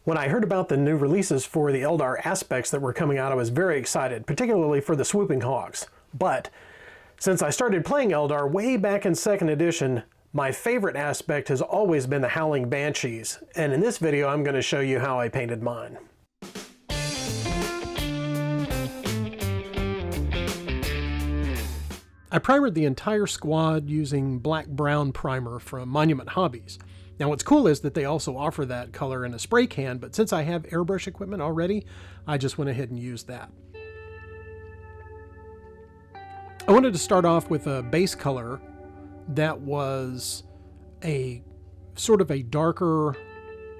When I heard about the new releases for the Eldar aspects that were coming out, I was very excited, particularly for the Swooping Hogs. But since I started playing Eldar way back in 2nd edition, my favorite aspect has always been the Howling Banshees, and in this video I'm going to show you how I painted mine. I primered the entire squad using black-brown primer from Monument Hobbies. Now what's cool is that they also offer that color in a spray can, but since I have airbrush equipment already, I just went ahead and used that. I wanted to start off with a base color that was a sort of a darker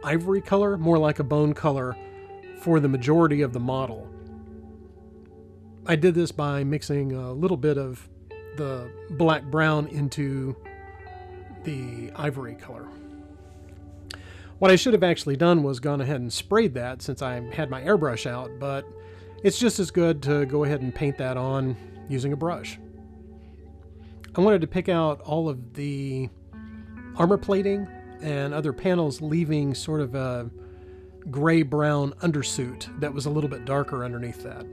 ivory color, more like a bone color for the majority of the model. I did this by mixing a little bit of the black brown into the ivory color. What I should have actually done was gone ahead and sprayed that since I had my airbrush out, but it's just as good to go ahead and paint that on using a brush. I wanted to pick out all of the armor plating and other panels, leaving sort of a gray-brown undersuit that was a little bit darker underneath that.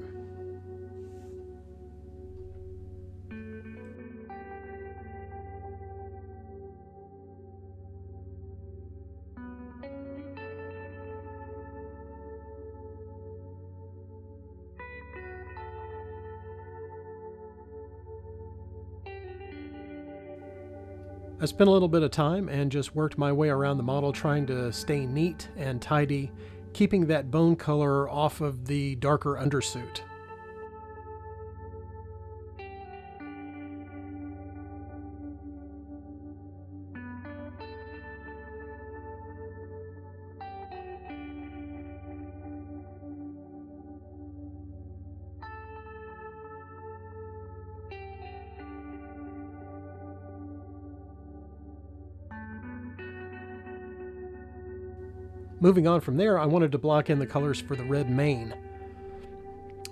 I spent a little bit of time and just worked my way around the model trying to stay neat and tidy, keeping that bone color off of the darker undersuit. Moving on from there, I wanted to block in the colors for the red mane.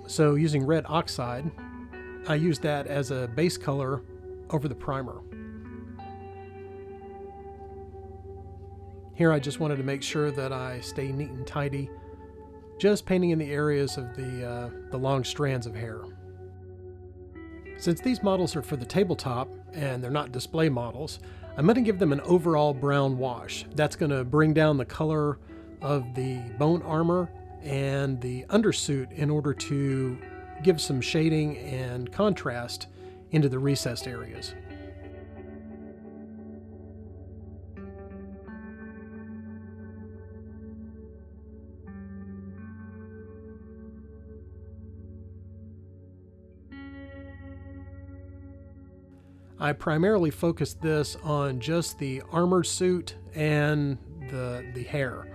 So using red oxide, I used that as a base color over the primer. Here I just wanted to make sure that I stay neat and tidy, just painting in the areas of the long strands of hair. Since these models are for the tabletop and they're not display models, I'm going to give them an overall brown wash. That's going to bring down the color of the bone armor and the undersuit in order to give some shading and contrast into the recessed areas. I primarily focused this on just the armored suit and the hair.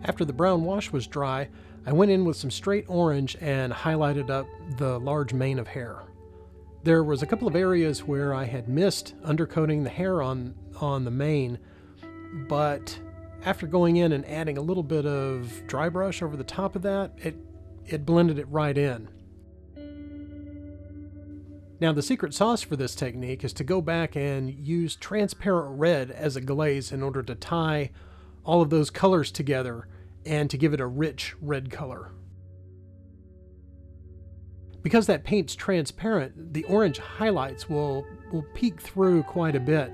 After the brown wash was dry, I went in with some straight orange and highlighted up the large mane of hair. There was a couple of areas where I had missed undercoating the hair on the mane, but after going in and adding a little bit of dry brush over the top of that, it blended it right in. Now the secret sauce for this technique is to go back and use transparent red as a glaze in order to tie all of those colors together and to give it a rich red color. Because that paint's transparent, the orange highlights will peek through quite a bit.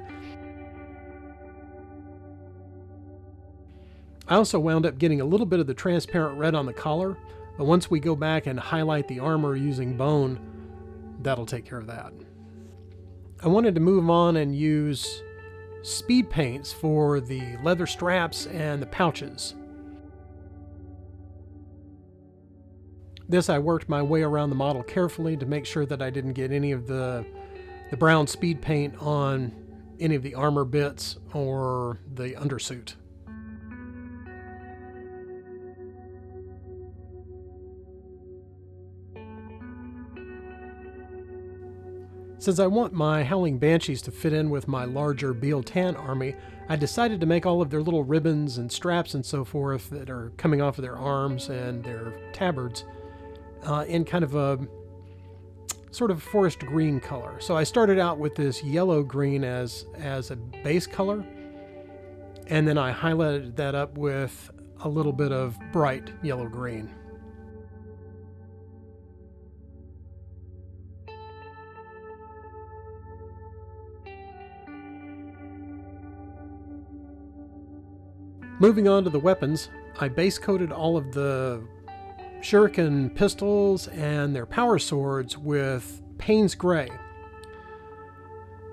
I also wound up getting a little bit of the transparent red on the collar, but once we go back and highlight the armor using bone, that'll take care of that. I wanted to move on and use speed paints for the leather straps and the pouches. This I worked my way around the model carefully to make sure that I didn't get any of the brown speed paint on any of the armor bits or the undersuit. Since I want my Howling Banshees to fit in with my larger Beal-Tan army, I decided to make all of their little ribbons and straps and so forth that are coming off of their arms and their tabards in kind of a sort of forest green color. So I started out with this yellow green as a base color, and then I highlighted that up with a little bit of bright yellow green. Moving on to the weapons, I base coated all of the shuriken pistols and their power swords with Payne's Gray.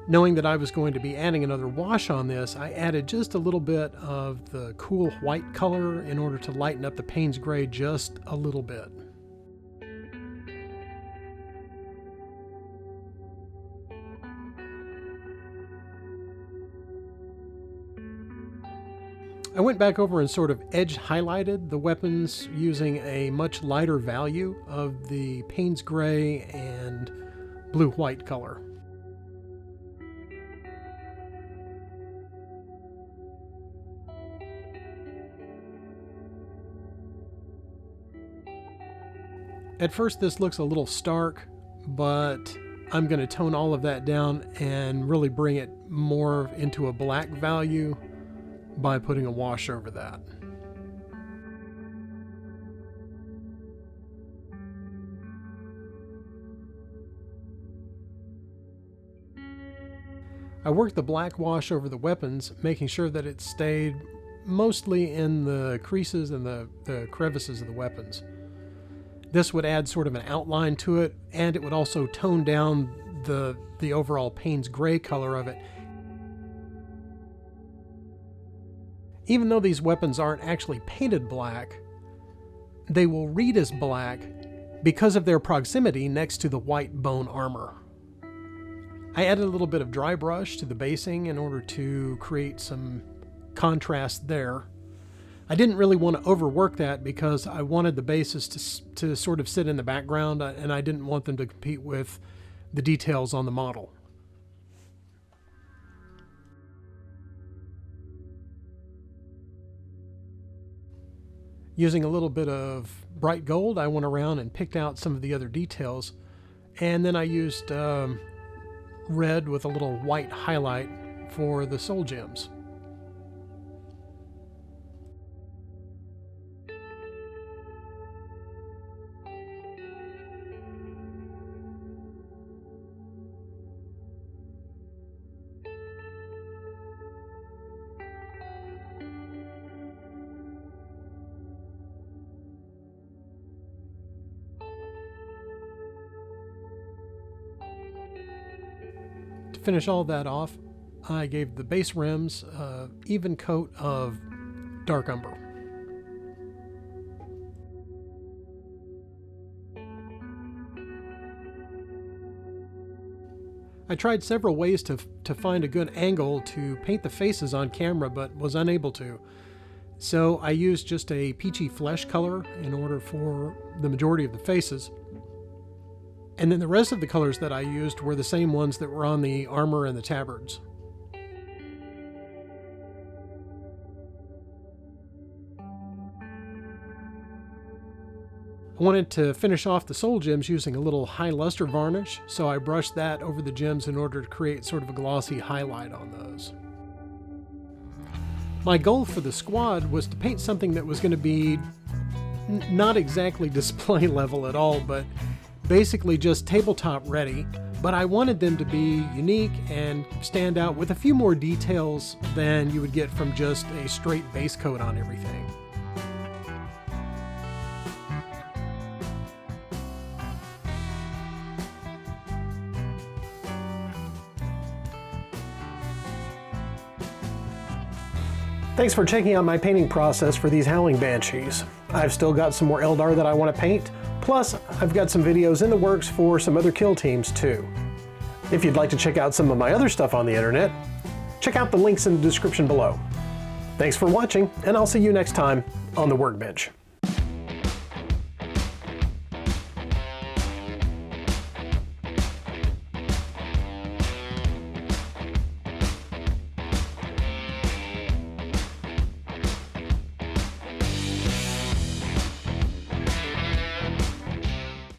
Knowing that I was going to be adding another wash on this, I added just a little bit of the cool white color in order to lighten up the Payne's Gray just a little bit. I went back over and sort of edge highlighted the weapons using a much lighter value of the Payne's Gray and blue-white color. At first this looks a little stark, but I'm going to tone all of that down and really bring it more into a black value by putting a wash over that. I worked the black wash over the weapons, making sure that it stayed mostly in the creases and the crevices of the weapons. This would add sort of an outline to it, and it would also tone down the overall Payne's Gray color of it. Even though these weapons aren't actually painted black, they will read as black because of their proximity next to the white bone armor. I added a little bit of dry brush to the basing in order to create some contrast there. I didn't really want to overwork that because I wanted the bases to sort of sit in the background, and I didn't want them to compete with the details on the model. Using a little bit of bright gold, I went around and picked out some of the other details, and then I used red with a little white highlight for the soul gems. To finish all that off, I gave the base rims an even coat of dark umber. I tried several ways to find a good angle to paint the faces on camera, but was unable to. So I used just a peachy flesh color in order for the majority of the faces. And then the rest of the colors that I used were the same ones that were on the armor and the tabards. I wanted to finish off the soul gems using a little high luster varnish, so I brushed that over the gems in order to create sort of a glossy highlight on those. My goal for the squad was to paint something that was going to be not exactly display level at all, but basically just tabletop ready, but I wanted them to be unique and stand out with a few more details than you would get from just a straight base coat on everything. Thanks for checking out my painting process for these Howling Banshees. I've still got some more Aeldari that I want to paint, plus I've got some videos in the works for some other kill teams too. If you'd like to check out some of my other stuff on the internet, check out the links in the description below. Thanks for watching, and I'll see you next time on the Workbench.